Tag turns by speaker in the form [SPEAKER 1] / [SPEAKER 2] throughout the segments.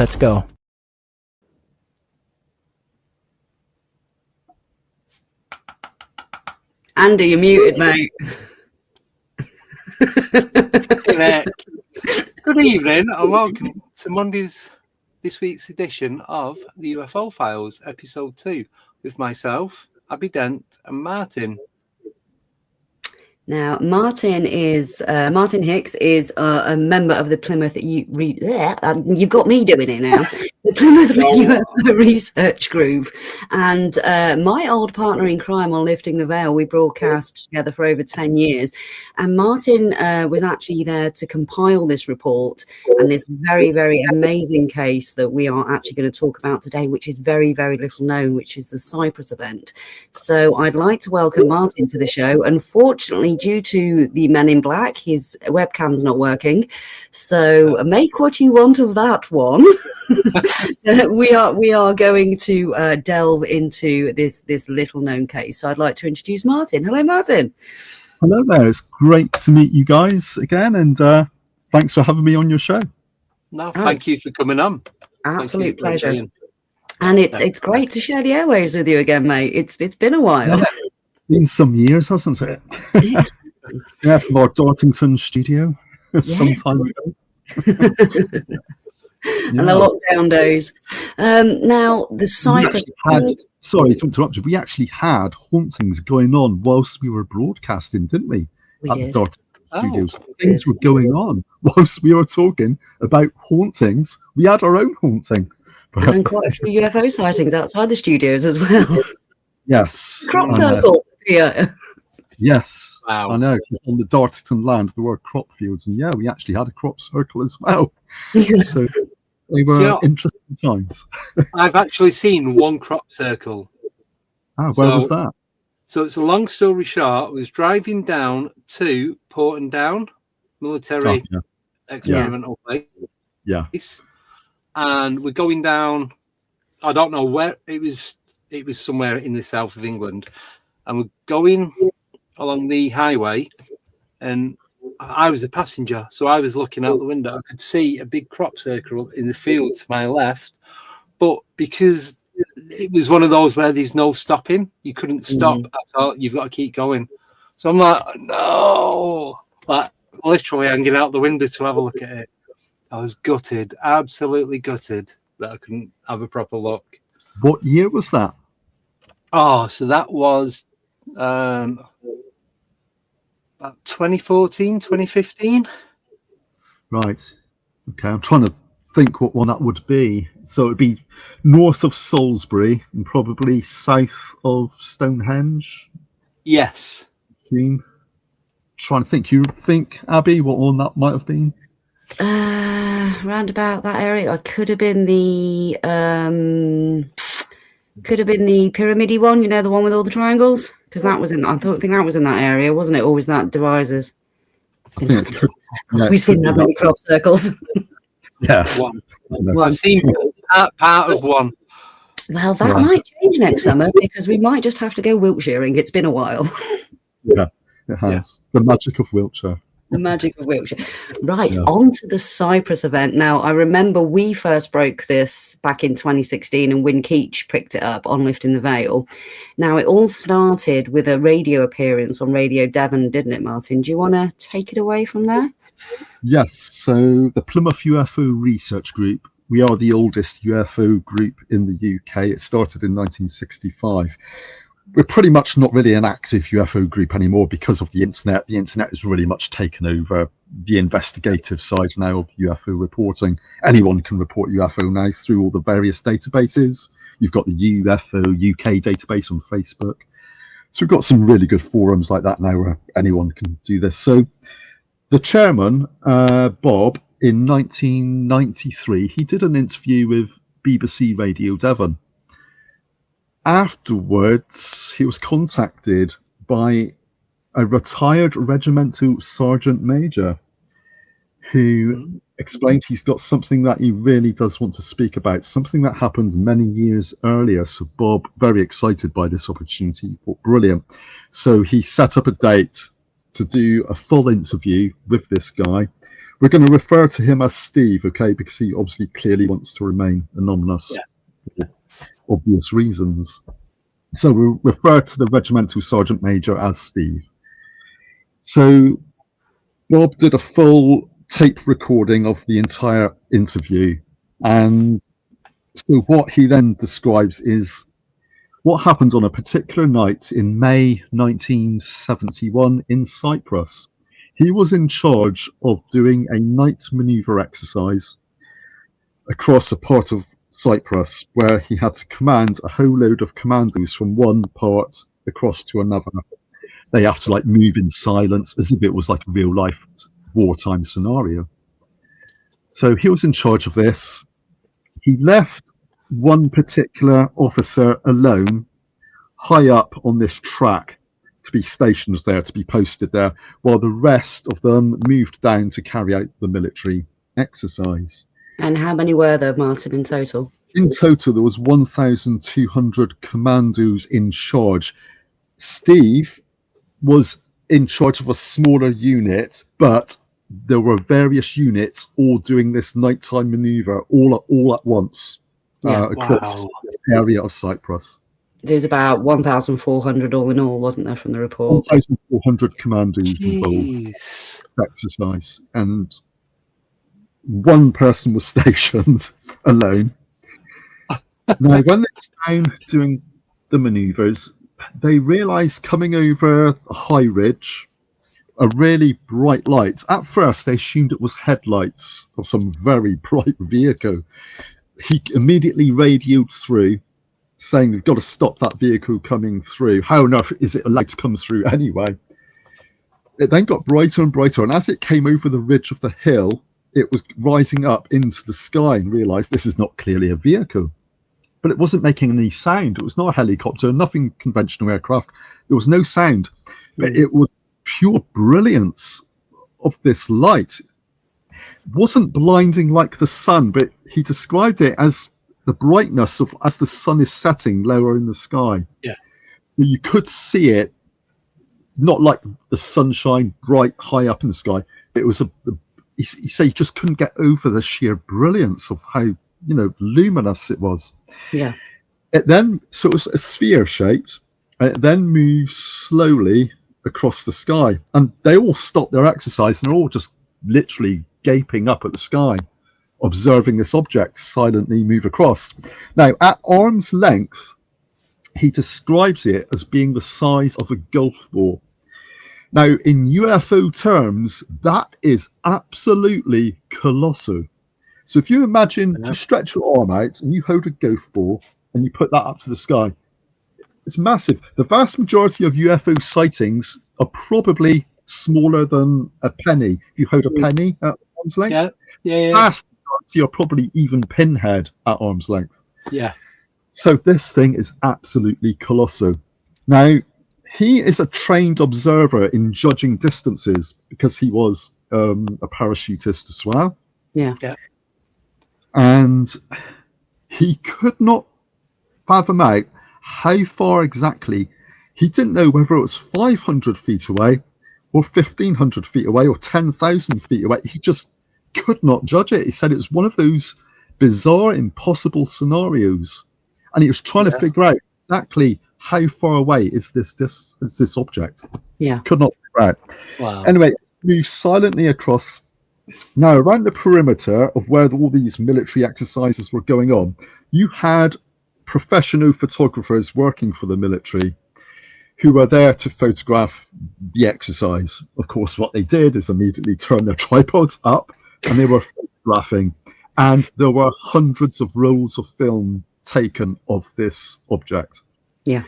[SPEAKER 1] Let's go.
[SPEAKER 2] Andy, you're muted, mate.
[SPEAKER 3] Good evening and welcome to this week's edition of the UFO Files, Episode 2, with myself, Abby Dent, and Martyn.
[SPEAKER 2] Now, Martyn Hicks is a member of the Plymouth. You've got me doing it now. The Plymouth UFO Research Group, and my old partner in crime on Lifting the Veil. We broadcast together for over 10 years, and Martyn was actually there to compile this report and this very, very amazing case that we are actually going to talk about today, which is very, very little known, which is the Cyprus Event. So I'd like to welcome Martyn to the show. Unfortunately, due to the Men in Black, his webcam's not working. So make what you want of that one. we are going to delve into this little known case. So I'd like to introduce Martyn. Hello, Martyn.
[SPEAKER 4] Hello there. It's great to meet you guys again, and thanks for having me on your show.
[SPEAKER 3] No, thank you for coming on.
[SPEAKER 2] Absolute pleasure. And it's great to share the airwaves with you again, mate. It's been a while.
[SPEAKER 4] Yeah, it's been some years, hasn't it? Yeah, from our Dartington studio some time ago.
[SPEAKER 2] And the lockdown days. Now, the Cyprus...
[SPEAKER 4] Sorry to interrupt you. We actually had hauntings going on whilst we were broadcasting, didn't we? At the Dartington studios. Things were going on whilst we were talking about hauntings. We had our own haunting.
[SPEAKER 2] And quite a few UFO sightings outside the studios as well.
[SPEAKER 4] Yes.
[SPEAKER 2] Crop circle. Yeah.
[SPEAKER 4] Yes.
[SPEAKER 3] Wow.
[SPEAKER 4] I know. Because on the Dartington land, there were crop fields. And yeah, we actually had a crop circle as well. So they were interesting times.
[SPEAKER 3] I've actually seen one crop circle.
[SPEAKER 4] Where was that?
[SPEAKER 3] So it's a long story short. I was driving down to Porton Down military experimental place.
[SPEAKER 4] Yeah.
[SPEAKER 3] And we're going down, I don't know where, it was somewhere in the south of England. And we're going along the highway, and I was a passenger, so I was looking out the window. I could see a big crop circle in the field to my left, but because it was one of those where there's no stopping, you couldn't stop at all. You've got to keep going. So I'm like, no, like literally hanging out the window to have a look at it. I was gutted, absolutely gutted that I couldn't have a proper look.
[SPEAKER 4] What year was that?
[SPEAKER 3] Oh, so that was about 2014, 2015.
[SPEAKER 4] Right. Okay, I'm trying to think what one that would be. So it'd be north of Salisbury and probably south of Stonehenge.
[SPEAKER 3] Yes.
[SPEAKER 4] Trying to think. You think, Abby, what one that might have been?
[SPEAKER 2] Round about that area. I could have been the pyramidy one, you know, the one with all the triangles, because that was in. I don't think that was in that area, wasn't it? Or was that Devizes? We've seen that many crop circles.
[SPEAKER 4] Yeah,
[SPEAKER 3] one. I've seen part of one.
[SPEAKER 2] Well, that might change next summer, because we might just have to go Wiltshireing. It's been a while.
[SPEAKER 4] Yeah, it has. The magic of Wiltshire.
[SPEAKER 2] The magic of Wiltshire. Right, on to the Cyprus Event. Now, I remember we first broke this back in 2016 and Wyn Keach picked it up on Lifting the Veil. Now, it all started with a radio appearance on Radio Devon, didn't it, Martyn? Do you want to take it away from there?
[SPEAKER 4] Yes, so the Plymouth UFO Research Group, we are the oldest UFO group in the UK. It started in 1965. We're pretty much not really an active UFO group anymore because of the internet. The internet has really much taken over the investigative side now of UFO reporting. Anyone can report UFO now through all the various databases. You've got the UFO UK database on Facebook. So we've got some really good forums like that now where anyone can do this. So the chairman, Bob, in 1993, he did an interview with BBC Radio Devon. Afterwards, he was contacted by a retired regimental sergeant major who explained he's got something that he really does want to speak about, something that happened many years earlier. So Bob, very excited by this opportunity, thought brilliant. So he set up a date to do a full interview with this guy, We're going to refer to him as Steve, okay, because he obviously clearly wants to remain anonymous for obvious reasons. So we'll refer to the regimental sergeant major as Steve. So Bob did a full tape recording of the entire interview, and so what he then describes is what happened on a particular night in May 1971 in Cyprus. He was in charge of doing a night maneuver exercise across a part of Cyprus where he had to command a whole load of commandos from one part across to another. They have to like move in silence as if it was like a real life wartime scenario. So he was in charge of this. He left one particular officer alone high up on this track to be stationed there, to be posted there, while the rest of them moved down to carry out the military exercise.
[SPEAKER 2] And how many were there, Martyn, in total?
[SPEAKER 4] In total, there was 1,200 commandos in charge. Steve was in charge of a smaller unit, but there were various units all doing this nighttime maneuver all at once across this area of Cyprus.
[SPEAKER 2] There was about 1,400 all in all, wasn't there, from the report?
[SPEAKER 4] 1,400 commandos involved in this exercise, and one person was stationed alone. Now, when they were down doing the manoeuvres, they realised coming over a high ridge, a really bright light. At first, they assumed it was headlights of some very bright vehicle. He immediately radioed through, saying they've got to stop that vehicle coming through. How on earth is it allowed to come through anyway? It then got brighter and brighter, and as it came over the ridge of the hill, it was rising up into the sky, and realised this is not clearly a vehicle. But it wasn't making any sound. It was not a helicopter, nothing conventional aircraft. There was no sound. But it was pure brilliance of this light. It wasn't blinding like the sun, but he described it as the brightness of as the sun is setting lower in the sky.
[SPEAKER 3] Yeah.
[SPEAKER 4] You could see it, not like the sunshine bright high up in the sky. It was he said he just couldn't get over the sheer brilliance of how, luminous it was.
[SPEAKER 2] Yeah.
[SPEAKER 4] It then, so it was a sphere shaped, and it then moves slowly across the sky. And they all stopped their exercise and they're all just literally gaping up at the sky, observing this object silently move across. Now, at arm's length, he describes it as being the size of a golf ball. Now, in UFO terms, that is absolutely colossal. So if you imagine you stretch your arm out and you hold a golf ball and you put that up to the sky, it's massive. The vast majority of UFO sightings are probably smaller than a penny. If you hold a penny at arm's length, the vast majority are probably even pinhead at arm's length.
[SPEAKER 3] Yeah.
[SPEAKER 4] So this thing is absolutely colossal. Now, he is a trained observer in judging distances because he was a parachutist as well.
[SPEAKER 2] Yeah.
[SPEAKER 4] And he could not fathom out how far exactly. He didn't know whether it was 500 feet away or 1,500 feet away or 10,000 feet away. He just could not judge it. He said it was one of those bizarre, impossible scenarios. And he was trying to figure out exactly how far away is this object.
[SPEAKER 2] Yeah.
[SPEAKER 4] Could not figure out.
[SPEAKER 3] Wow.
[SPEAKER 4] Anyway, moved silently across. Now, around the perimeter of where all these military exercises were going on, you had professional photographers working for the military who were there to photograph the exercise. Of course, what they did is immediately turn their tripods up and they were photographing. And there were hundreds of rolls of film taken of this object.
[SPEAKER 2] Yeah.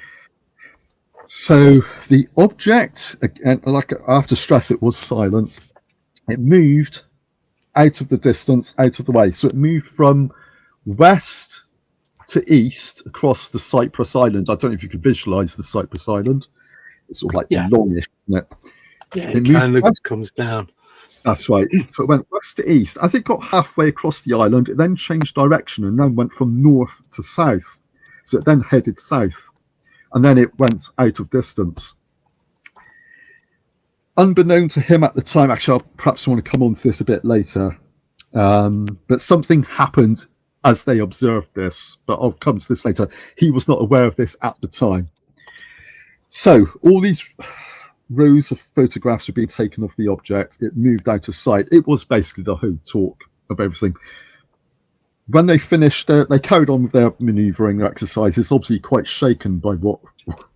[SPEAKER 4] So the object, and like I have to stress, it was silent. It moved out of the distance, out of the way. So it moved from west to east across the Cyprus island. I don't know if you could visualize the Cyprus island. It's sort of like longish, isn't it?
[SPEAKER 3] Yeah, it kind of comes down.
[SPEAKER 4] That's right. So it went west to east. As it got halfway across the island, it then changed direction and then went from north to south. So it then headed south. And then it went out of distance. unbeknown to him at the time, actually, I'll perhaps want to come on to this a bit later, but something happened as they observed this, but I'll come to this later. He was not aware of this at the time. So all these rows of photographs were being taken of the object. It moved out of sight. It was basically the whole talk of everything. When they finished, they carried on with their manoeuvring, their exercises, obviously quite shaken by what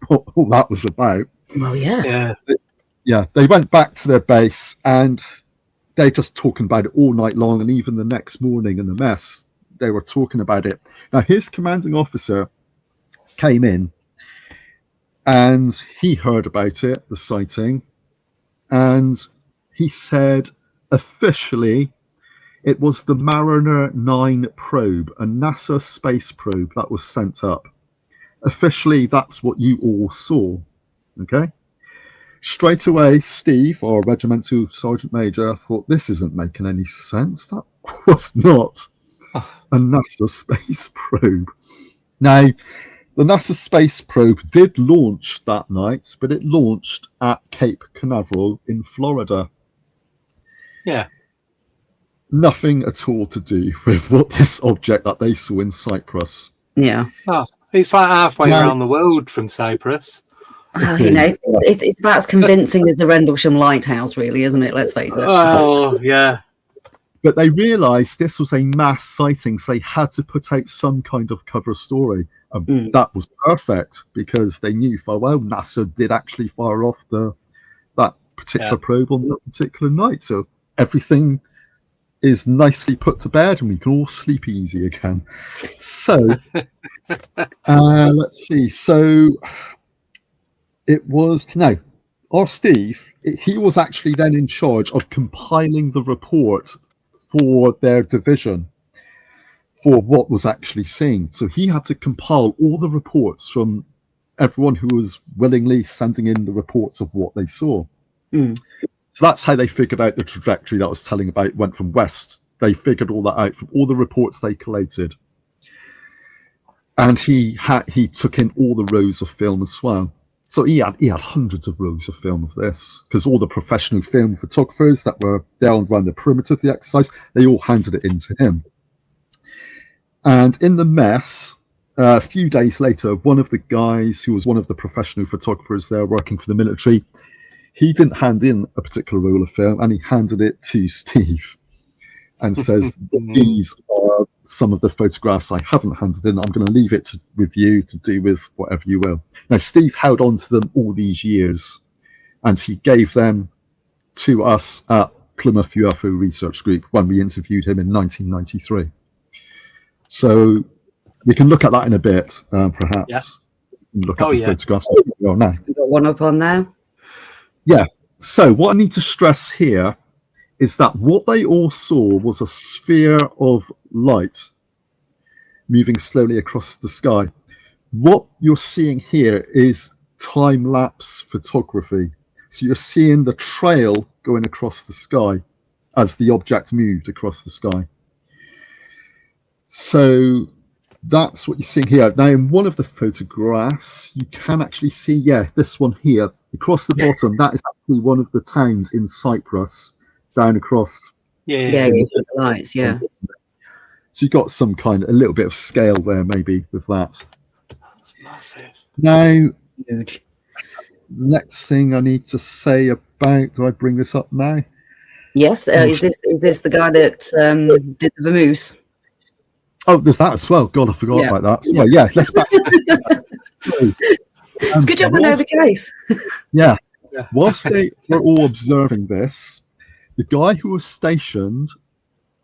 [SPEAKER 4] all that was about.
[SPEAKER 2] Well, yeah.
[SPEAKER 4] Yeah, they went back to their base and they're just talking about it all night long, and even the next morning in the mess, they were talking about it. Now, his commanding officer came in and he heard about it, the sighting, and he said officially it was the Mariner 9 probe, a NASA space probe that was sent up. Officially, that's what you all saw. Okay? Straight away, Steve, our regimental sergeant major, thought this isn't making any sense. That was not a NASA space probe. Now, the NASA space probe did launch that night, but it launched at Cape Canaveral in Florida.
[SPEAKER 3] Yeah.
[SPEAKER 4] Nothing at all to do with what this object that they saw in Cyprus.
[SPEAKER 2] Yeah.
[SPEAKER 3] Oh, it's like halfway around the world from Cyprus.
[SPEAKER 2] Well, you know, it's about as convincing as the Rendlesham Lighthouse, really, isn't it? Let's face it.
[SPEAKER 3] Oh, yeah.
[SPEAKER 4] But they realised this was a mass sighting, so they had to put out some kind of cover story. That was perfect, because they knew full well NASA did actually fire off that particular probe on that particular night. So everything is nicely put to bed and we can all sleep easy again. So let's see. So it was our Steve, he was actually then in charge of compiling the report for their division for what was actually seen. So he had to compile all the reports from everyone who was willingly sending in the reports of what they saw. So that's how they figured out the trajectory that I was telling about. It went from west. They figured all that out from all the reports they collated. And he took in all the rows of film as well. So he had hundreds of rows of film of this, because all the professional film photographers that were there around the perimeter of the exercise, they all handed it in to him. And in the mess, a few days later, one of the guys who was one of the professional photographers there working for the military, he didn't hand in a particular roll of film, and he handed it to Steve and says, these are some of the photographs I haven't handed in. I'm going to leave it with you to do with whatever you will. Now, Steve held on to them all these years, and he gave them to us at Plymouth UFO Research Group when we interviewed him in 1993. So we can look at that in a bit, perhaps.
[SPEAKER 3] Yeah.
[SPEAKER 4] Look at the photographs. Oh, no.
[SPEAKER 2] You got one up on there?
[SPEAKER 4] Yeah. So what I need to stress here is that what they all saw was a sphere of light moving slowly across the sky. What you're seeing here is time-lapse photography. So you're seeing the trail going across the sky as the object moved across the sky. So that's what you're seeing here. Now, in one of the photographs, you can actually see, this one here, across the bottom, that is actually one of the towns in Cyprus, down across.
[SPEAKER 2] Yeah, the lights, yeah.
[SPEAKER 4] So you've got some kind of, a little bit of scale there, maybe, with that.
[SPEAKER 3] That's massive.
[SPEAKER 4] Now,
[SPEAKER 2] Huge.
[SPEAKER 4] next thing I need to say about, do I bring this up now?
[SPEAKER 2] Yes, is this the guy that did the vamoose?
[SPEAKER 4] Oh, there's that as well. God, I forgot about that. So, let's back.
[SPEAKER 2] It's good job I know the case.
[SPEAKER 4] Yeah. Whilst they were all observing this, the guy who was stationed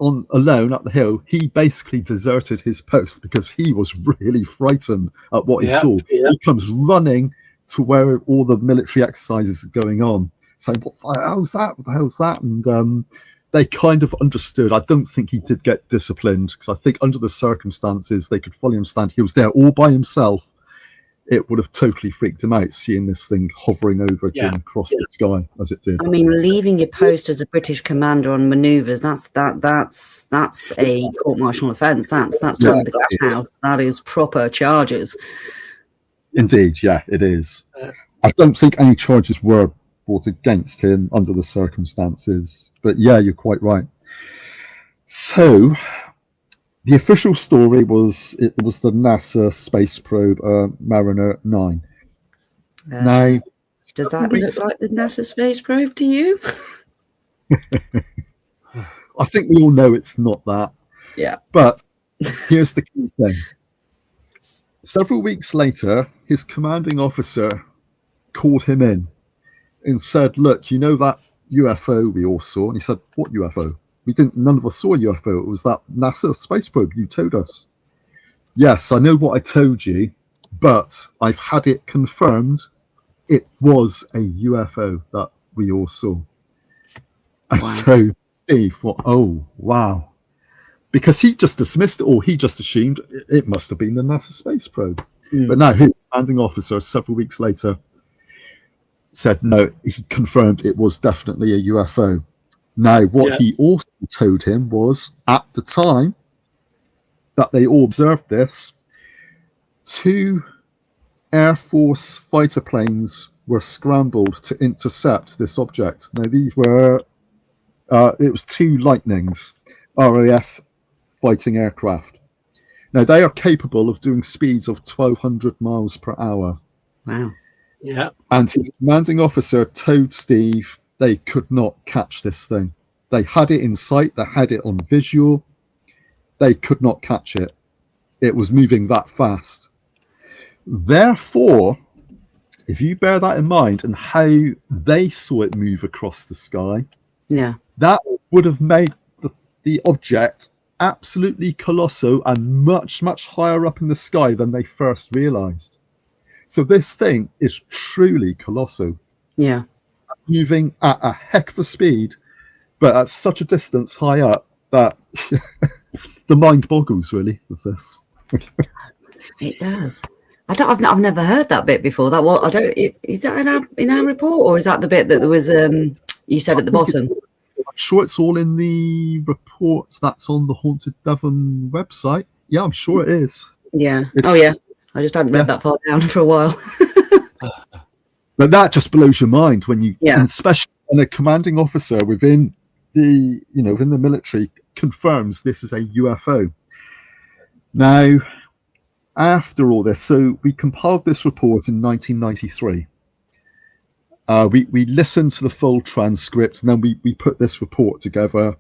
[SPEAKER 4] alone at the hill, he basically deserted his post because he was really frightened at what he saw. He comes running to where all the military exercises are going on, saying, "What the hell's that? What the hell's that?" And they kind of understood. I don't think he did get disciplined, because I think under the circumstances they could fully understand. He was there all by himself. It would have totally freaked him out seeing this thing hovering over him across the sky as it did.
[SPEAKER 2] I mean, leaving your post as a British commander on manoeuvres, that's a court-martial offence. That's time the glass house. That is proper charges.
[SPEAKER 4] Indeed, yeah, it is. I don't think any charges were brought against him under the circumstances. But yeah, you're quite right. So the official story was it was the NASA space probe Mariner 9. Now,
[SPEAKER 2] does that look like the NASA space probe to you?
[SPEAKER 4] I think we all know it's not that.
[SPEAKER 2] Yeah.
[SPEAKER 4] But here's the key thing. Several weeks later, his commanding officer called him in and said, look, you know that UFO we all saw? And he said, what UFO? None of us saw a UFO. It was that NASA space probe you told us. Yes, I know what I told you, but I've had it confirmed. It was a UFO that we all saw. And so Steve thought, oh, wow. Because he just dismissed it, or he just assumed it must have been the NASA space probe. But now his commanding officer, several weeks later, said no, he confirmed it was definitely a UFO. Now, what he also told him was, at the time that they all observed this, 2 Air Force fighter planes were scrambled to intercept this object. Now, these were, it was 2 Lightnings, RAF fighting aircraft. Now, they are capable of doing speeds of 1,200 miles per hour.
[SPEAKER 2] Wow.
[SPEAKER 3] Yeah.
[SPEAKER 4] And his commanding officer told Steve they could not catch this thing. They had it in sight, they had it on visual. They could not catch it. It was moving that fast. Therefore, if you bear that in mind and how they saw it move across the sky, that would have made the object absolutely colossal and much, much higher up in the sky than they first realized. So this thing is truly colossal.
[SPEAKER 2] Yeah.
[SPEAKER 4] Moving at a heck of a speed, but at such a distance high up that the mind boggles really with this.
[SPEAKER 2] It does. I've never heard that bit before. Is that in our report, or is that the bit that there was you said at the bottom?
[SPEAKER 4] I'm sure it's all in the report that's on the Haunted Devon website. Yeah, I'm sure it is.
[SPEAKER 2] Yeah. Yeah. I just hadn't read that far down for a while.
[SPEAKER 4] But that just blows your mind when you, especially when a commanding officer within the military confirms this is a UFO. Now, after all this, so we compiled this report in 1993. We listened to the full transcript, and then we put this report together.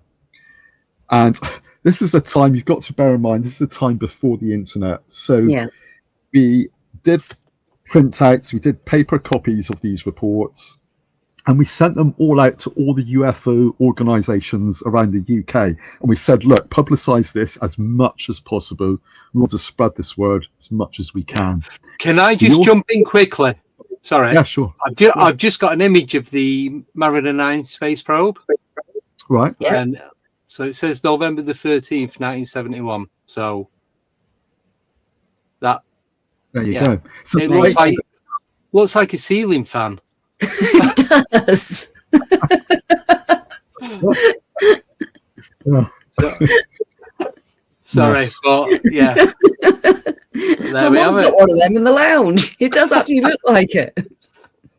[SPEAKER 4] And this is a time, you've got to bear in mind, this is a time before the internet. So we did printouts, we did paper copies of these reports, and we sent them all out to all the UFO organizations around the UK. And we said, look, publicize this as much as possible. We want to spread this word as much as we can.
[SPEAKER 3] Can I just jump in quickly? Sorry.
[SPEAKER 4] Yeah, sure.
[SPEAKER 3] I've just got an image of the Mariner 9 space probe.
[SPEAKER 4] Right.
[SPEAKER 2] Yeah.
[SPEAKER 3] And so it says November the 13th, 1971. So that.
[SPEAKER 4] There you go. So
[SPEAKER 3] it looks like a ceiling fan.
[SPEAKER 2] It does.
[SPEAKER 3] Sorry, but yeah. There we have it.
[SPEAKER 2] Got one of them in the lounge. It does actually look like it.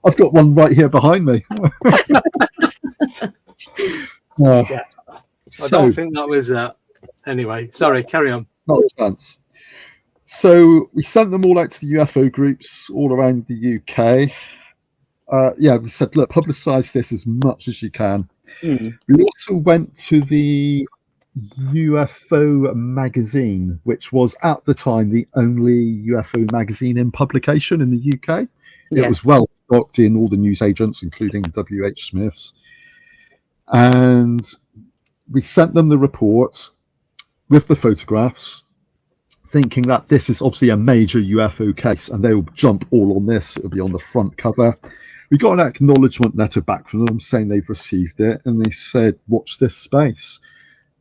[SPEAKER 4] I've got one right here behind me.
[SPEAKER 3] I don't think that was anyway. Sorry, carry on.
[SPEAKER 4] Not a chance. So we sent them all out to the UFO groups all around the UK. We said, look, publicize this as much as you can. We also went to the UFO magazine, which was at the time the only UFO magazine in publication in the UK. It was well stocked in all the newsagents, including W.H. Smith's. And we sent them the report with the photographs, thinking that this is obviously a major UFO case and they'll jump all on this. It'll be on the front cover. We got an acknowledgement letter back from them saying they've received it, and they said, watch this space.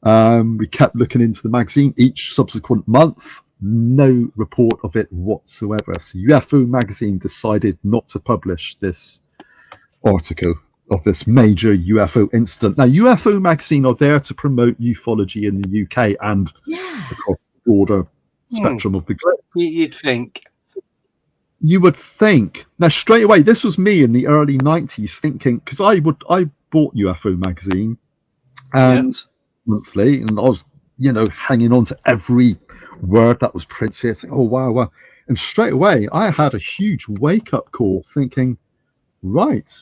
[SPEAKER 4] We kept looking into the magazine each subsequent month. No report of it whatsoever. So UFO magazine decided not to publish this article of this major UFO incident. Now, UFO magazine are there to promote ufology in the UK and across the broader spectrum of the globe.
[SPEAKER 3] You'd think.
[SPEAKER 4] You would think now straight away. This was me in the early 90s thinking, because I bought UFO magazine and monthly, and I was hanging on to every word that was printed. Thinking, oh wow. And straight away I had a huge wake up call thinking, right,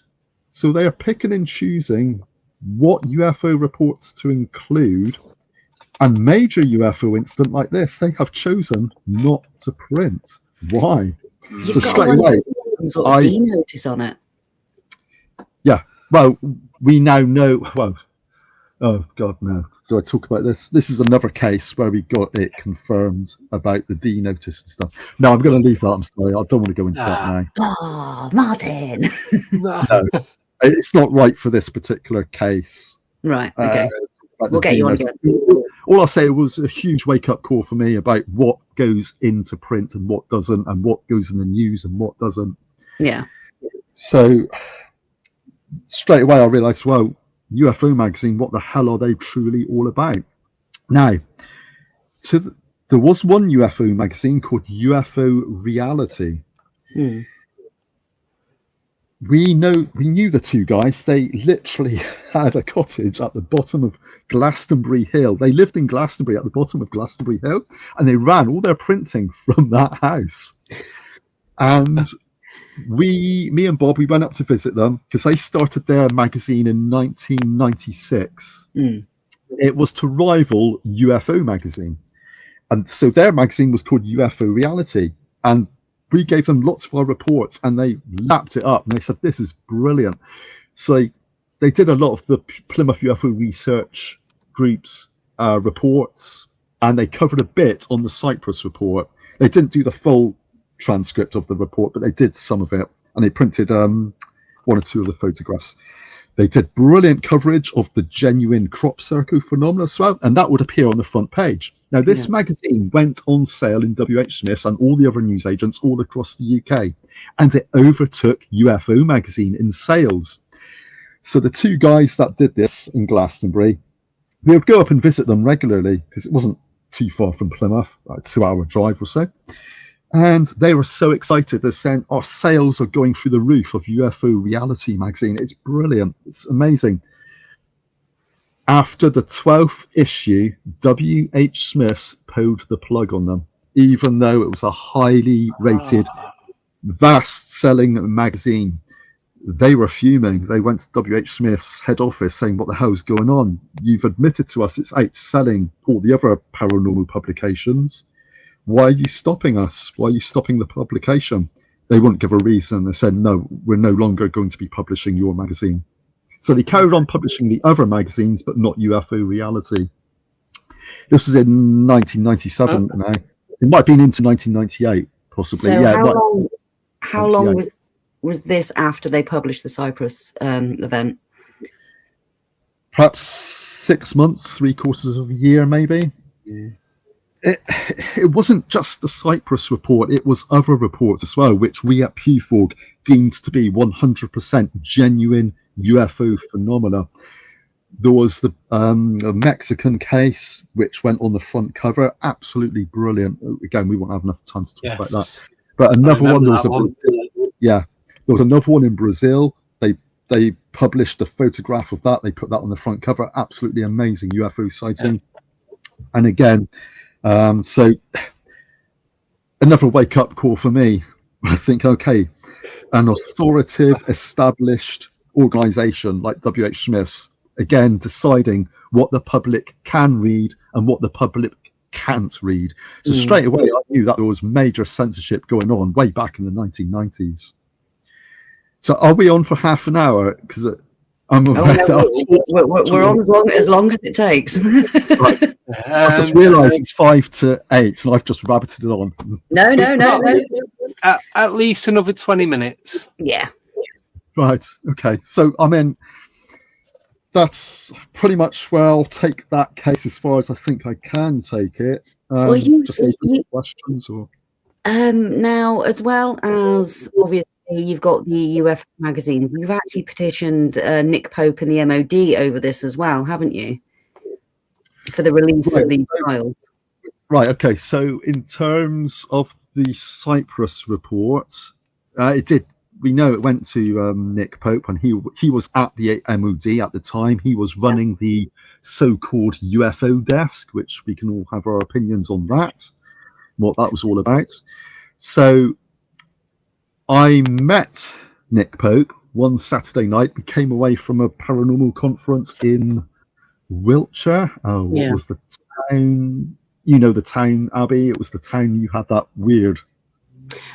[SPEAKER 4] so they are picking and choosing what UFO reports to include, and major UFO incident like this they have chosen not to print. Why?
[SPEAKER 2] You've got straight away, some sort of D notice on it.
[SPEAKER 4] Yeah. Well, we now know. Well, oh God, no. Do I talk about this? This is another case where we got it confirmed about the D notice and stuff. No, I'm going to leave that. I'm sorry. I don't want to go into that now.
[SPEAKER 2] Oh, Martyn.
[SPEAKER 4] No, it's not right for this particular case.
[SPEAKER 2] Right. Okay. We'll get you on again.
[SPEAKER 4] All I'll say was a huge wake-up call for me about what goes into print and what doesn't, and what goes in the news and what doesn't.
[SPEAKER 2] Yeah.
[SPEAKER 4] So straight away I realised, well, UFO magazine, what the hell are they truly all about? Now, there was one UFO magazine called UFO Reality. We knew the two guys. They literally had a cottage at the bottom of Glastonbury Hill. They lived in Glastonbury at the bottom of Glastonbury Hill, and they ran all their printing from that house. And me and Bob, we went up to visit them because they started their magazine in 1996. It was to rival UFO magazine, and so their magazine was called UFO Reality. And we gave them lots of our reports, and they lapped it up, and they said, this is brilliant. So they did a lot of the Plymouth UFO Research Group's reports, and they covered a bit on the Cyprus report. They didn't do the full transcript of the report, but they did some of it, and they printed one or two of the photographs. They did brilliant coverage of the genuine crop circle phenomenon as well, and that would appear on the front page. Now, this magazine went on sale in WH Smith's and all the other newsagents all across the UK, and it overtook UFO magazine in sales. So the two guys that did this in Glastonbury, we would go up and visit them regularly because it wasn't too far from Plymouth, about a 2-hour drive or so. And they were so excited. They're saying our sales are going through the roof of UFO Reality magazine. It's brilliant. It's amazing. After the 12th issue, WH Smith's pulled the plug on them, even though it was a highly rated, vast-selling magazine. They were fuming. They went to WH Smith's head office saying, what the hell is going on? You've admitted to us it's outselling all the other paranormal publications. Why are you stopping us? Why are you stopping the publication? They wouldn't give a reason. They said, no, we're no longer going to be publishing your magazine. So they carried on publishing the other magazines, but not UFO Reality. This was in 1997 now. It might have been into 1998, possibly.
[SPEAKER 2] So how long was this after they published the Cyprus event?
[SPEAKER 4] Perhaps 6 months, 3/4 of a year, maybe. Yeah. It wasn't just the Cyprus report, it was other reports as well, which we at PFOG deemed to be 100% genuine UFO phenomena. There was the Mexican case, which went on the front cover, absolutely brilliant. Again, we won't have enough time to talk about that. But another one, there was another one in Brazil. They published a photograph of that. They put that on the front cover. Absolutely amazing UFO sighting. And again, so another wake-up call for me. I think, okay, an authoritative, established organisation like WH Smith's, again, deciding what the public can read and what the public can't read. So straight away, I knew that there was major censorship going on way back in the 1990s. So are we on for half an hour? Because I'm aware
[SPEAKER 2] we're on as long as it takes.
[SPEAKER 4] Right. I just realised it's 5 to 8, and I've just rabbited it on.
[SPEAKER 2] No.
[SPEAKER 3] At least another 20 minutes.
[SPEAKER 2] Yeah.
[SPEAKER 4] Right. Okay. So I mean, that's pretty much where I'll take that case as far as I think I can take it.
[SPEAKER 2] Well,
[SPEAKER 4] just any questions or
[SPEAKER 2] now, as well as obviously you've got the UFO magazines, you've actually petitioned Nick Pope and the MOD over this as well, haven't you? For the release of these files.
[SPEAKER 4] Right. Okay. So in terms of the Cyprus report, it did. We know it went to Nick Pope, and he was at the MOD at the time. He was running the so-called UFO desk, which we can all have our opinions on that, what that was all about. So I met Nick Pope one Saturday night. We came away from a paranormal conference in Wiltshire. What was the town? You know the town, Abby? It was the town you had that weird,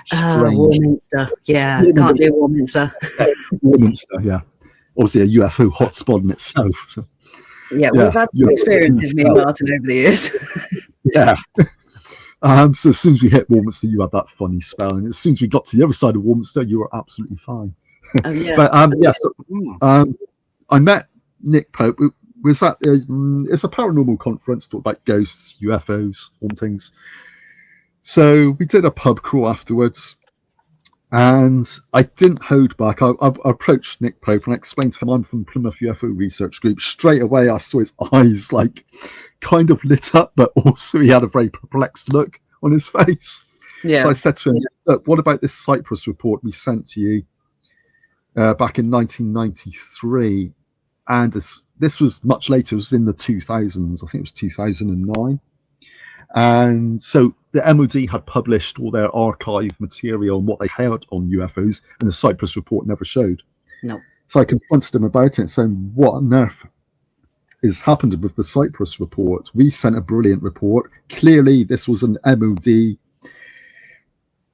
[SPEAKER 4] strange...
[SPEAKER 2] Warminster. Yeah, can't do Warminster.
[SPEAKER 4] Warminster, yeah. Obviously a UFO hotspot in itself. So,
[SPEAKER 2] we've had some experiences, me and Martyn, over the years.
[SPEAKER 4] Yeah. So as soon as we hit Warminster, you had that funny spell. And as soon as we got to the other side of Warminster, you were absolutely fine.
[SPEAKER 2] Oh, yeah.
[SPEAKER 4] But I met Nick Pope. Was that it's a paranormal conference, talk about ghosts, UFOs, hauntings. So we did a pub crawl afterwards, and I didn't hold back. I approached Nick Pope and I explained to him I'm from Plymouth UFO Research Group. Straight away I saw his eyes like kind of lit up, but also he had a very perplexed look on his face. Yeah. So I said to him, look, what about this Cyprus report we sent to you back in 1993? And this was much later. It was in the 2000s. I think it was 2009. And so the MOD had published all their archive material and what they had on UFOs, and the Cyprus report never showed.
[SPEAKER 2] No.
[SPEAKER 4] So I confronted him about it, saying, what on earth has happened with the Cyprus report? We sent a brilliant report. Clearly, this was an MOD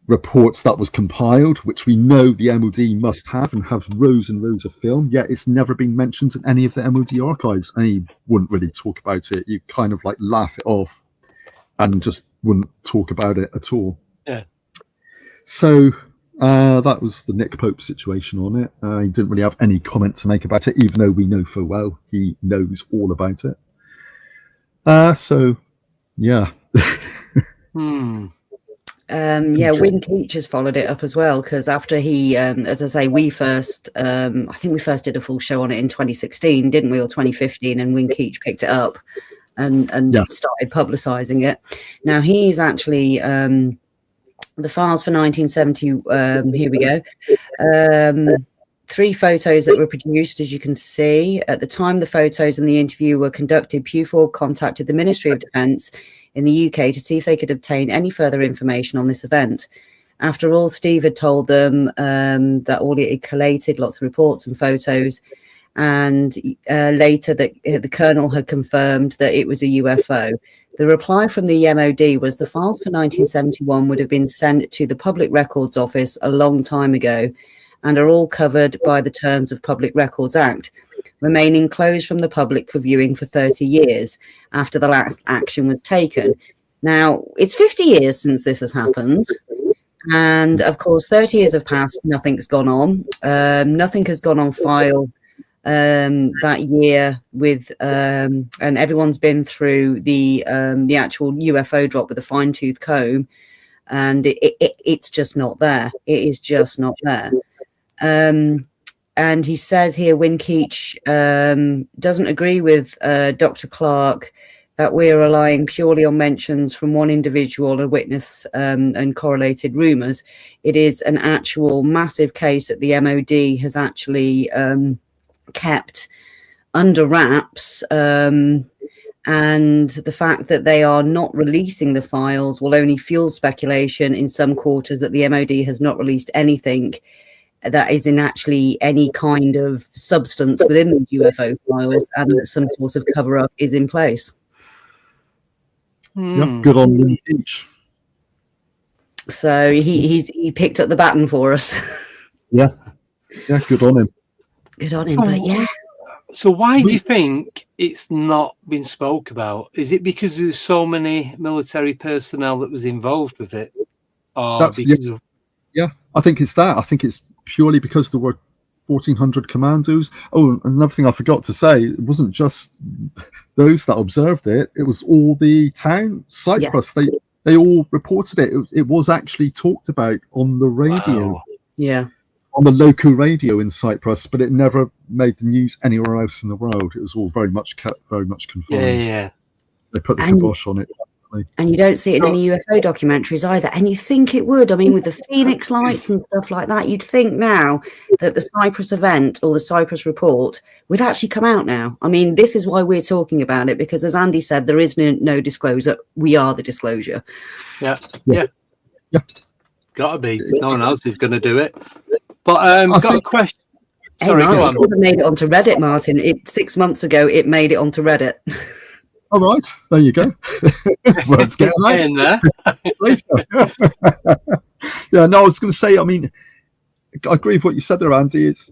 [SPEAKER 4] report that was compiled, which we know the MOD must have and have rows and rows of film, yet it's never been mentioned in any of the MOD archives. And he wouldn't really talk about it. You kind of like laugh it off and just wouldn't talk about it at all.
[SPEAKER 3] Yeah.
[SPEAKER 4] So that was the Nick Pope situation on it. He didn't really have any comment to make about it, even though we know full well he knows all about it. So, yeah.
[SPEAKER 2] Win Keach has followed it up as well, because after he, as I say, we first, I think we first did a full show on it in 2016, didn't we, or 2015, and Win Keach picked it up and started publicising it. Now he's actually the files for 1970. Here we go. 3 photos that were produced, as you can see. At the time the photos and the interview were conducted, Pewford contacted the Ministry of Defence in the UK to see if they could obtain any further information on this event. After all, Steve had told them that all it had collated, lots of reports and photos, and later that the Colonel had confirmed that it was a UFO. The reply from the MOD was the files for 1971 would have been sent to the Public Records Office a long time ago and are all covered by the terms of Public Records Act, remaining closed from the public for viewing for 30 years after the last action was taken. Now, it's 50 years since this has happened. And of course, 30 years have passed, nothing's gone on. Nothing has gone on file that year with, and everyone's been through the actual UFO drop with a fine-tooth comb, and it's just not there. It is just not there. And he says here, Win Keach doesn't agree with Dr. Clark that we're relying purely on mentions from one individual, a witness, and correlated rumours. It is an actual massive case that the MOD has actually kept under wraps. And the fact that they are not releasing the files will only fuel speculation in some quarters that the MOD has not released anything that is in actually any kind of substance within the UFO files, and that some sort of cover-up is in place.
[SPEAKER 4] Yeah, good on Win Keach.
[SPEAKER 2] So he picked up the baton for us.
[SPEAKER 4] Yeah, good on him.
[SPEAKER 2] Good on him, but yeah.
[SPEAKER 3] So why do you think it's not been spoke about? Is it because there's so many military personnel that was involved with it? Or because of...
[SPEAKER 4] Yeah, I think it's that. I think it's purely because there were 1,400 commandos. Oh, another thing I forgot to say, it wasn't just those that observed it. It was all the town, Cyprus. Yes. They all reported it. It was actually talked about on the radio.
[SPEAKER 2] Wow. Yeah.
[SPEAKER 4] On the local radio in Cyprus, but it never made the news anywhere else in the world. It was all very much confirmed.
[SPEAKER 3] Yeah.
[SPEAKER 4] They put the kibosh on it.
[SPEAKER 2] And you don't see it in any UFO documentaries either. And you think it would. I mean, with the Phoenix lights and stuff like that, you'd think now that the Cyprus Event or the Cyprus Report would actually come out now. I mean, this is why we're talking about it, because as Andy said, there is no disclosure. We are the disclosure.
[SPEAKER 3] Yeah. Gotta be. No one else is going to do it. But I've got a question.
[SPEAKER 2] Hey,
[SPEAKER 3] Sorry,
[SPEAKER 2] Martyn,
[SPEAKER 3] go on.
[SPEAKER 2] it would have made it onto Reddit, Martyn. 6 months ago, it made it onto Reddit.
[SPEAKER 4] All right, there you go. Words get out.
[SPEAKER 3] In there.
[SPEAKER 4] Yeah, no, I was going to say, I mean, I agree with what you said there, Andy. It's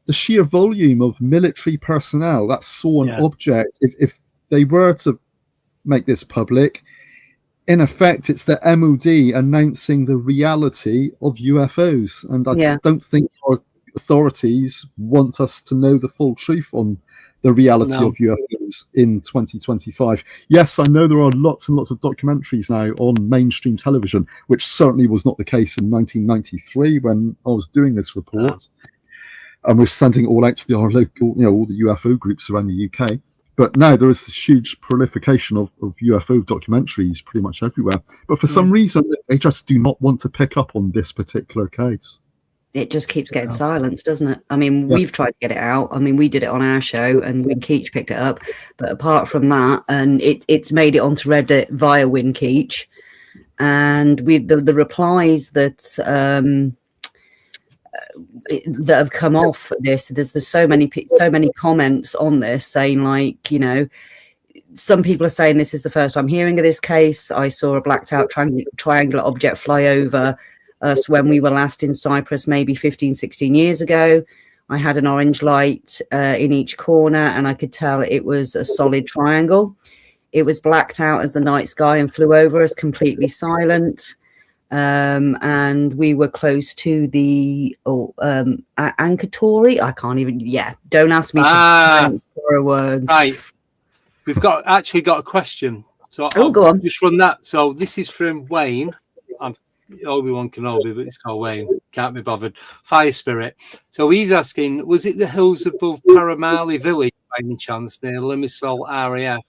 [SPEAKER 4] the sheer volume of military personnel that saw an object. If they were to make this public, in effect, it's the MOD announcing the reality of UFOs. And I don't think our authorities want us to know the full truth on the reality of UFOs in 2025. Yes, I know there are lots and lots of documentaries now on mainstream television, which certainly was not the case in 1993 when I was doing this report. And we're sending it all out to our local, all the UFO groups around the UK. But now there is this huge proliferation of UFO documentaries pretty much everywhere. But for some reason, they just do not want to pick up on this particular case.
[SPEAKER 2] It just keeps getting silenced, doesn't it? I mean, we've tried to get it out. I mean, we did it on our show and Win Keach picked it up. But apart from that, and it's made it onto Reddit via Win Keach. And the replies that have come off this, there's so many comments on this saying, like, some people are saying this is the first time hearing of this case. I saw a blacked out triangular object fly over us when we were last in Cyprus, maybe 15, 16 years ago. I had an orange light in each corner and I could tell it was a solid triangle. It was blacked out as the night sky and flew over us, completely silent. And we were close to the Ankatori. I can't even, don't ask me to for words.
[SPEAKER 3] Right. We've got a question. So
[SPEAKER 2] go on.
[SPEAKER 3] Just run that. So this is from Wayne. Obi-Wan Kenobi, but it's called Wayne. Can't be bothered. Fire Spirit. So he's asking, was it the hills above Paramali village by any chance near Limassol RAF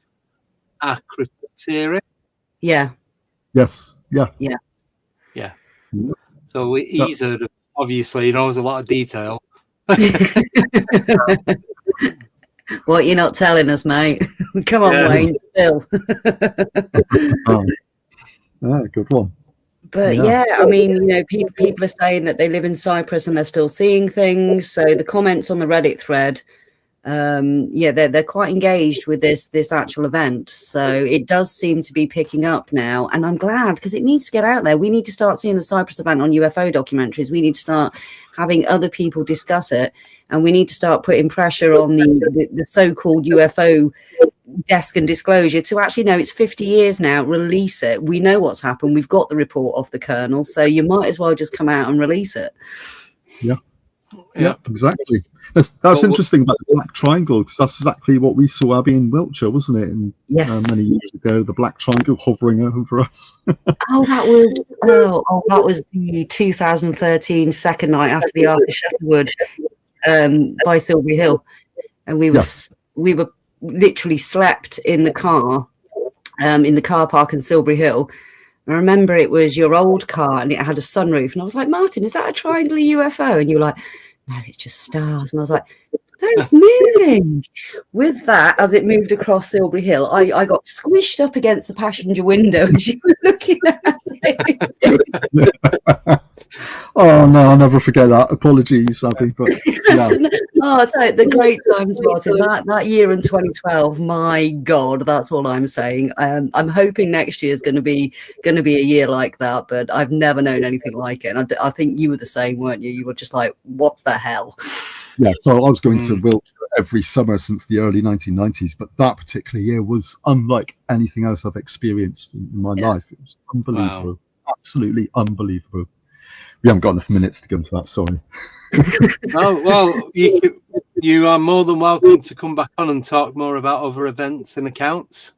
[SPEAKER 3] Akrotiri?
[SPEAKER 2] Yeah.
[SPEAKER 4] Yes. Yeah.
[SPEAKER 3] So he's heard of, obviously, he knows a lot of detail.
[SPEAKER 2] What you're not telling us, mate. Come on, Wayne, still.
[SPEAKER 4] Good one.
[SPEAKER 2] But I mean, people are saying that they live in Cyprus and they're still seeing things. So the comments on the Reddit thread, they're quite engaged with this actual event. So it does seem to be picking up now, and I'm glad, because it needs to get out there. We need to start seeing the Cyprus Event on UFO documentaries. We need to start having other people discuss it, and we need to start putting pressure on the so-called UFO desk and disclosure to actually know it's 50 years now. Release it. We know what's happened. We've got the report of the colonel, so you might as well just come out and release it. Yeah,
[SPEAKER 4] exactly. That's interesting about the Black Triangle, because that's exactly what we saw, Abby, in Wiltshire, wasn't it? And many years ago, the Black Triangle hovering over us.
[SPEAKER 2] that was the 2013 second night after the Arthur Shepherd by Silbury Hill, and we were literally slept in the car park in Silbury Hill. I remember it was your old car and it had a sunroof, and I was like, Martyn, is that a triangular UFO? And you were like, no, it's just stars. And I was like, no, it's moving. With that, as it moved across Silbury Hill, I got squished up against the passenger window as you were looking at it.
[SPEAKER 4] Oh no, I'll never forget that. Apologies, Abby, but
[SPEAKER 2] I'll tell you, the great times, Martyn. That year in 2012, my God, that's all I'm saying. I'm hoping next year is going to be a year like that, but I've never known anything like it. And I think you were the same, weren't you? You were just like, what the hell?
[SPEAKER 4] Yeah, so I was going to Wiltshire every summer since the early 1990s, but that particular year was unlike anything else I've experienced in my life. It was unbelievable, absolutely unbelievable. We haven't got enough minutes to go into that, sorry.
[SPEAKER 3] Oh, well, you are more than welcome to come back on and talk more about other events and accounts.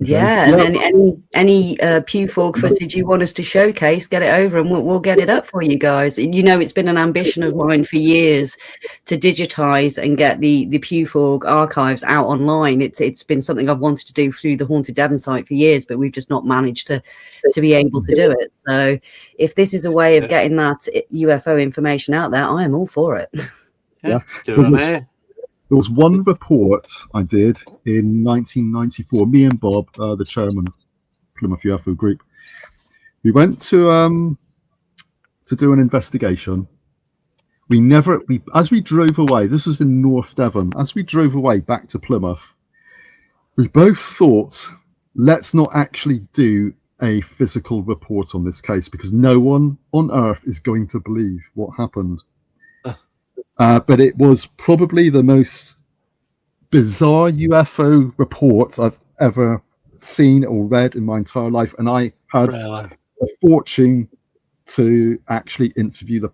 [SPEAKER 2] Yeah, and any Pewfog footage you want us to showcase, get it over and we'll get it up for you guys. You know, it's been an ambition of mine for years to digitize and get the Pewfog archives out online. It's been something I've wanted to do through the Haunted Devon site for years, but we've just not managed to be able to do it. So if this is a way of getting that UFO information out there, I am all for it.
[SPEAKER 3] Yeah, do it on air.
[SPEAKER 4] There was one report I did in 1994. Me and Bob, the chairman of Plymouth UFO Group, we went to do an investigation. As we drove away, this is in North Devon, as we drove away back to Plymouth, we both thought, let's not actually do a physical report on this case because no one on earth is going to believe what happened. But it was probably the most bizarre UFO report I've ever seen or read in my entire life. And I had a fortune to actually interview the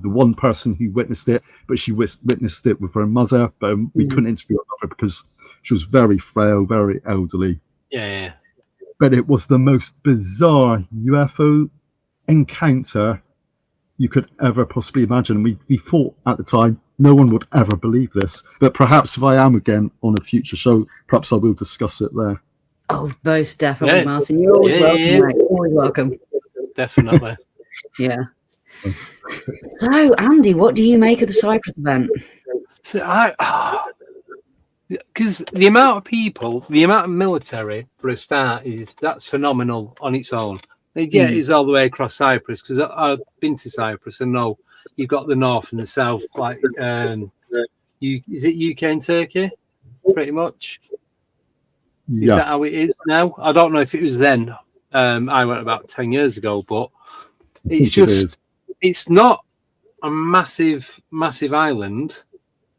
[SPEAKER 4] one person who witnessed it, but she witnessed it with her mother. But we couldn't interview her mother because she was very frail, very elderly.
[SPEAKER 3] Yeah.
[SPEAKER 4] But it was the most bizarre UFO encounter you could ever possibly imagine. We thought at the time no one would ever believe this, but perhaps if I am again on a future show, perhaps I will discuss it there.
[SPEAKER 2] Oh, most definitely, Martyn. You're always welcome. Mate. Always welcome.
[SPEAKER 3] Definitely.
[SPEAKER 2] Yeah. So, Andy, what do you make of the Cyprus event?
[SPEAKER 3] So because the amount of people, the amount of military for a start that's phenomenal on its own. Yeah, it's all the way across Cyprus because I've been to Cyprus and know you've got the north and the south. Like, is it UK and Turkey? Pretty much.
[SPEAKER 4] Yeah.
[SPEAKER 3] Is that how it is now? I don't know if it was then. I went about 10 years ago, but it's not a massive island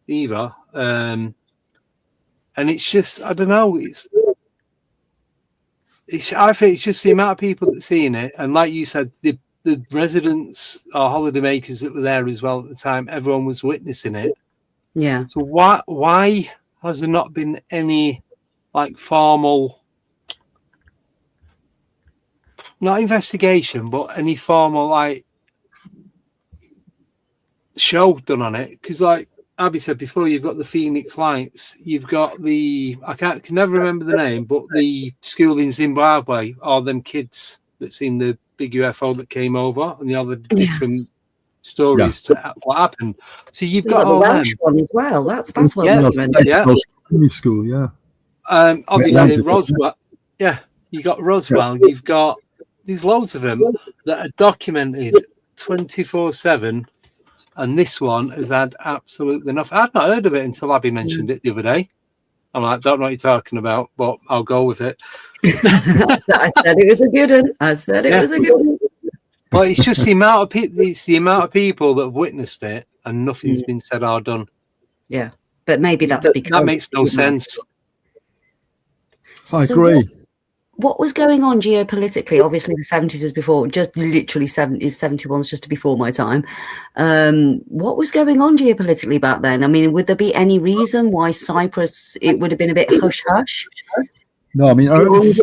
[SPEAKER 3] either. And it's just, I don't know, I think it's just the amount of people that are seeing it, and like you said, the residents or holidaymakers that were there as well at the time, everyone was witnessing it.
[SPEAKER 2] Yeah.
[SPEAKER 3] So why has there not been any like formal, not investigation, but any formal like show done on it? Because like Abby said before, you've got the Phoenix Lights, you've got I can never remember the name, but the school in Zimbabwe, all them kids that seen the big UFO that came over, and the other different stories to what happened. So you've got all
[SPEAKER 2] the Welsh one as well. That's well
[SPEAKER 4] primary school, yeah.
[SPEAKER 3] Obviously Roswell. Yeah, you got Roswell. You've got there's loads of them that are documented 24/7. And this one has had absolutely nothing. I'd not heard of it until Abby mentioned it the other day. I'm like, don't know what you're talking about, but I'll go with it.
[SPEAKER 2] I said it was a good one. It was a good one.
[SPEAKER 3] But it's just the amount of people. It's the amount of people that have witnessed it, and nothing's been said or done.
[SPEAKER 2] Yeah, but maybe that's because
[SPEAKER 3] that makes no sense.
[SPEAKER 4] I agree.
[SPEAKER 2] What was going on geopolitically? Obviously, the 70s is before, just literally 71's just before my time. What was going on geopolitically back then? I mean, would there be any reason why Cyprus, it would have been a bit hush-hush?
[SPEAKER 4] No, I mean, it was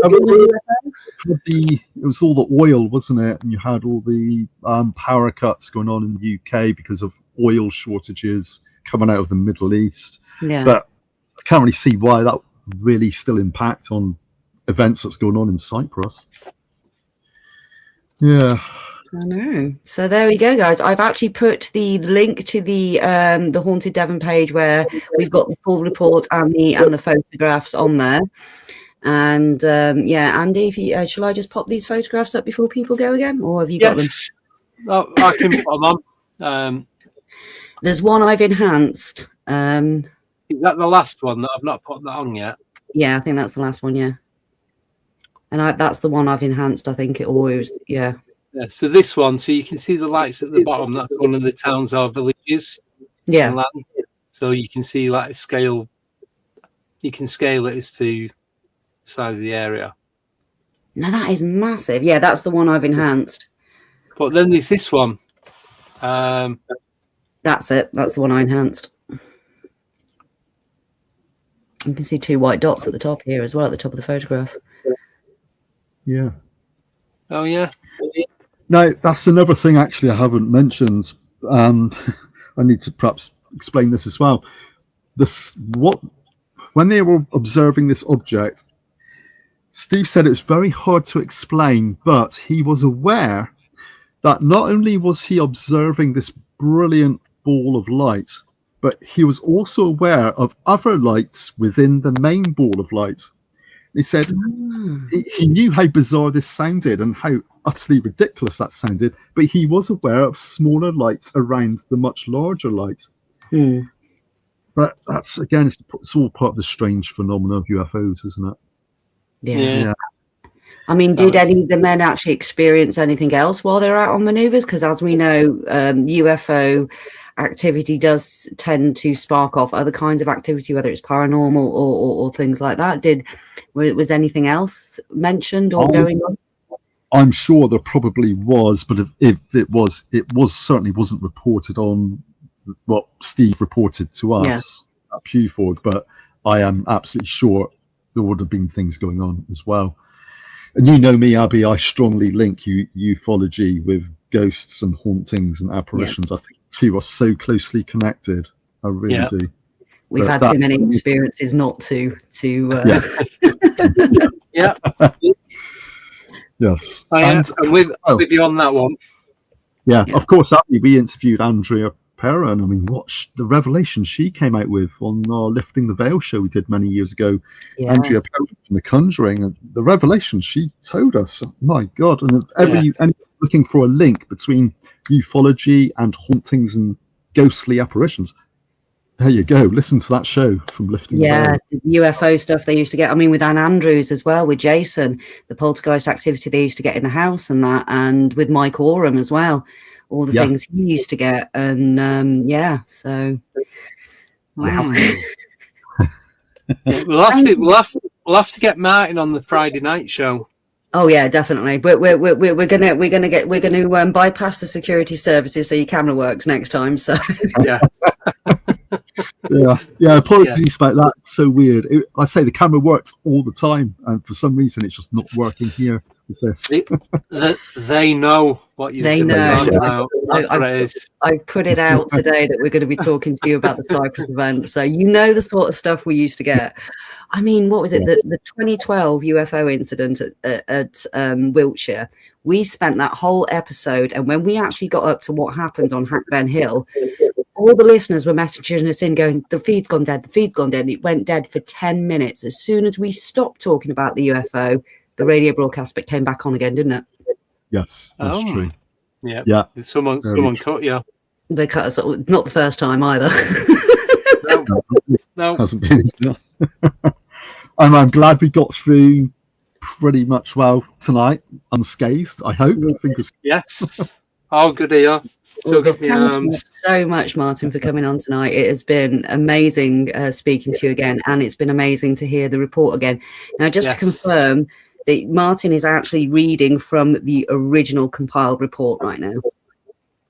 [SPEAKER 4] all the oil, wasn't it? And you had all the power cuts going on in the UK because of oil shortages coming out of the Middle East.
[SPEAKER 2] Yeah.
[SPEAKER 4] But I can't really see why that would really still impact on events that's going on in Cyprus. Yeah.
[SPEAKER 2] I know. So there we go, guys. I've actually put the link to the Haunted Devon page where we've got the full report and the photographs on there. And Andy, if you shall I just pop these photographs up before people go again, or have you got them?
[SPEAKER 3] Oh, I can put them on.
[SPEAKER 2] There's one I've enhanced.
[SPEAKER 3] Is that the last one that I've not put that on yet?
[SPEAKER 2] Yeah, I think that's the last one. Yeah. And that's the one I've enhanced, I think it always, yeah.
[SPEAKER 3] So this one, so you can see the lights at the bottom. That's one of the towns or villages.
[SPEAKER 2] Yeah.
[SPEAKER 3] So you can see like a scale. You can scale it as to the size of the area.
[SPEAKER 2] No, that is massive. Yeah, that's the one I've enhanced.
[SPEAKER 3] But then there's this one.
[SPEAKER 2] That's it. That's the one I enhanced. You can see 2 white dots at the top here as well, at the top of the photograph.
[SPEAKER 4] Yeah.
[SPEAKER 3] Oh yeah.
[SPEAKER 4] Now, that's another thing actually I haven't mentioned. I need to perhaps explain this as well. When they were observing this object, Steve said it's very hard to explain, but he was aware that not only was he observing this brilliant ball of light, but he was also aware of other lights within the main ball of light. He said he knew how bizarre this sounded and how utterly ridiculous that sounded, but he was aware of smaller lights around the much larger light. But that's, again, it's all part of the strange phenomenon of UFOs, isn't it?
[SPEAKER 2] Yeah. I mean, did any of the men actually experience anything else while they're out on maneuvers? Because as we know, UFO activity does tend to spark off other kinds of activity, whether it's paranormal or things like that. Was anything else mentioned or going on?
[SPEAKER 4] I'm sure there probably was, but if it was certainly wasn't reported on what Steve reported to us at Pewford, but I am absolutely sure there would have been things going on as well. And you know me, Abby, I strongly link ufology with ghosts and hauntings and apparitions. I think the two are so closely connected. I really do.
[SPEAKER 2] We've had too many experiences not to.
[SPEAKER 4] Yes.
[SPEAKER 3] And with you on that one.
[SPEAKER 4] Yeah, of course, Abby, we interviewed Andrea Perrin. I mean, the revelation she came out with on our Lifting the Veil show we did many years ago. Andrea Perrin from The Conjuring, and the revelation she told us, my God. And anyone looking for a link between ufology and hauntings and ghostly apparitions, there you go. Listen to that show from Lifting the Veil.
[SPEAKER 2] The UFO stuff they used to get. I mean, with Anne Andrews as well, with Jason, the poltergeist activity they used to get in the house and that, and with Mike Oram as well. All the things he used to get, and so wow.
[SPEAKER 3] We'll have to get Martyn on the Friday night show.
[SPEAKER 2] Oh yeah, definitely. We're gonna bypass the security services so your camera works next time. So
[SPEAKER 4] apologies about that. It's so weird. I say the camera works all the time, and for some reason it's just not working here with this.
[SPEAKER 3] They know what you're
[SPEAKER 2] They know. I put it out today that we're going to be talking to you about the Cyprus event, so you know the sort of stuff we used to get. I mean, what was it? The 2012 UFO incident at Wiltshire. We spent that whole episode, and when we actually got up to what happened on Hack Ben Hill, all the listeners were messaging us in going, the feed's gone dead, the feed's gone dead. It went dead for 10 minutes. As soon as we stopped talking about the UFO, the radio broadcast came back on again, didn't it?
[SPEAKER 4] Yes, that's true.
[SPEAKER 3] Yeah. Someone cut you.
[SPEAKER 2] They cut us off. Not the first time either.
[SPEAKER 4] No. Hasn't been. I'm glad we got through pretty much well tonight, unscathed, I hope.
[SPEAKER 3] Yes. Oh, good ear.
[SPEAKER 2] Thank you so much, Martyn, for coming on tonight. It has been amazing speaking to you again, and it's been amazing to hear the report again. Now, just to confirm, that Martyn is actually reading from the original compiled report right now.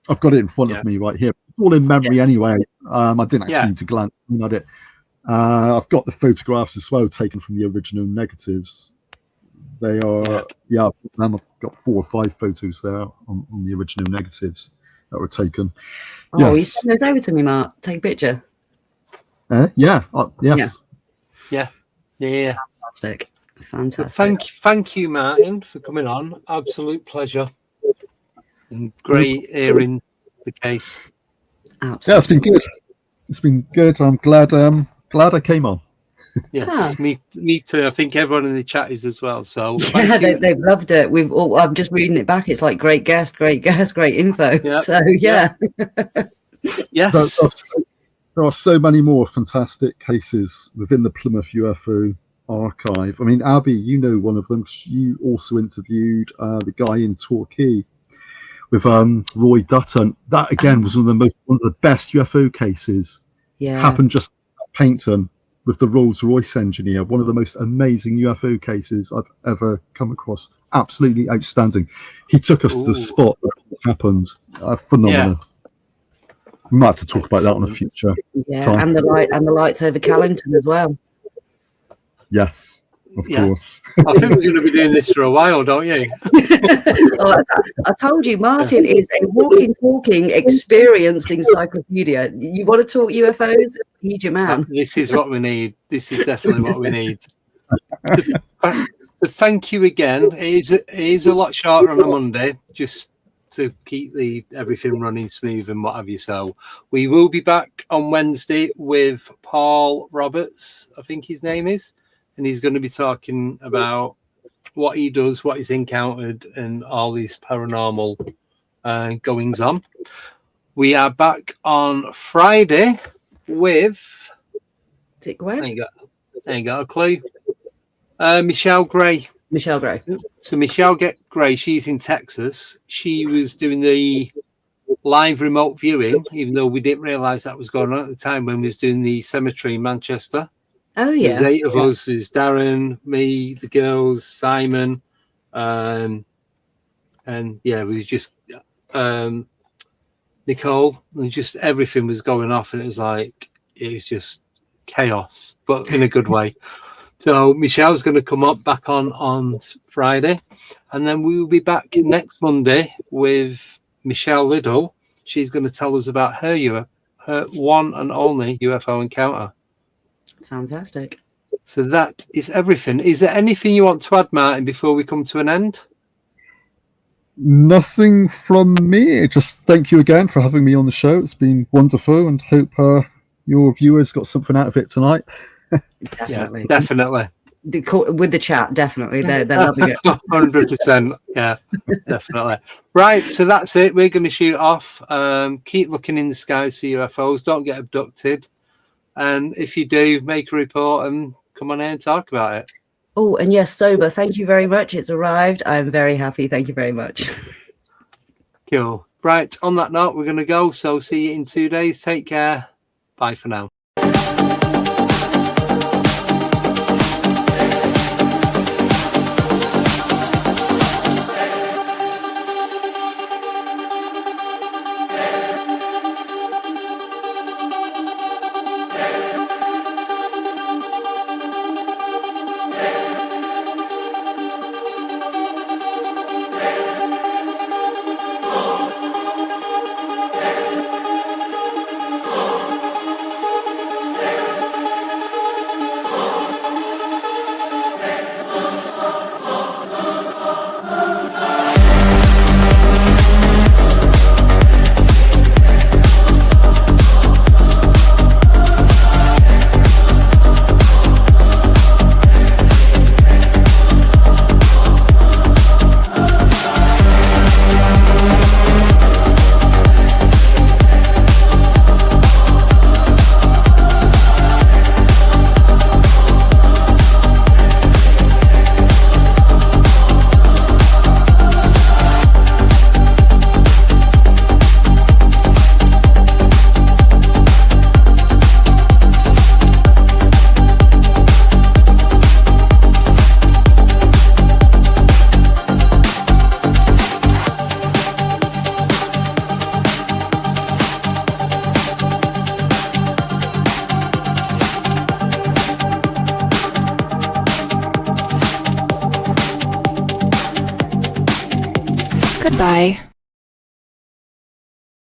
[SPEAKER 4] I've got it in front of me right here. It's all in memory anyway. I didn't actually need to glance at it. I've got the photographs as well, taken from the original negatives. They are, I've got 4 or 5 photos there on the original negatives that were taken.
[SPEAKER 2] Oh, you send those over to me, Mark. Take a picture.
[SPEAKER 4] Yes.
[SPEAKER 3] Yeah.
[SPEAKER 2] Fantastic.
[SPEAKER 3] Thank you, Martyn, for coming on. Absolute pleasure. And great hearing the case.
[SPEAKER 2] Absolutely.
[SPEAKER 4] Yeah, it's been good. It's been good. I'm glad I came on.
[SPEAKER 3] Yes, me too. I think everyone in the chat is as well. So
[SPEAKER 2] they've loved it. I'm just reading it back. It's like great guest, great info. Yep. So
[SPEAKER 3] yes.
[SPEAKER 4] There are so many more fantastic cases within the Plymouth UFO archive. I mean, Abby, you know one of them. You also interviewed the guy in Torquay with Roy Dutton. That again was one of the best UFO cases.
[SPEAKER 2] Yeah,
[SPEAKER 4] happened just at Paynton with the Rolls-Royce engineer. One of the most amazing UFO cases I've ever come across. Absolutely outstanding. He took us to the spot where it happened. Phenomenal. We might have to talk about that on a future time.
[SPEAKER 2] And the lights over Callington as well.
[SPEAKER 4] Yes, of course.
[SPEAKER 3] I think we're going to be doing this for a while, don't you?
[SPEAKER 2] Well, I told you, Martyn is a walking, talking, experienced encyclopedia. You want to talk UFOs? He's your man.
[SPEAKER 3] This is what we need. This is definitely what we need. So thank you again. It is a lot shorter on a Monday, just to keep everything running smooth and what have you. So we will be back on Wednesday with Paul Roberts, I think his name is, and he's going to be talking about what he does, what he's encountered, and all these paranormal goings on. We are back on Friday with
[SPEAKER 2] Dick Webb?
[SPEAKER 3] I ain't got a clue. Michelle Gray.
[SPEAKER 2] Michelle Gray.
[SPEAKER 3] So Michelle Gray, she's in Texas. She was doing the live remote viewing, even though we didn't realise that was going on at the time when we was doing the cemetery in Manchester.
[SPEAKER 2] Oh, yeah.
[SPEAKER 3] There's 8 of us. There's Darren, me, the girls, Simon, and yeah, we was just Nicole, and just everything was going off, and it was just chaos, but in a good way. So Michelle's going to come up back on Friday, and then we will be back next Monday with Michelle Liddell. She's going to tell us about her one and only UFO encounter.
[SPEAKER 2] Fantastic.
[SPEAKER 3] So that is everything. Is there anything you want to add, Martyn, before we come to an end?
[SPEAKER 4] Nothing from me. Just thank you again for having me on the show. It's been wonderful, and hope your viewers got something out of it tonight.
[SPEAKER 2] Definitely.
[SPEAKER 3] Yeah, definitely.
[SPEAKER 2] With the chat, definitely. They're loving it.
[SPEAKER 3] 100%. Yeah, definitely. Right, so that's it. We're going to shoot off. Keep looking in the skies for UFOs. Don't get abducted. And if you do, make a report and come on here and talk about it.
[SPEAKER 2] Oh, and yes, Sober, thank you very much. It's arrived. I'm very happy. Thank you very much.
[SPEAKER 3] Cool. Right, on that note, we're going to go. So see you in 2 days. Take care. Bye for now.
[SPEAKER 1] Goodbye.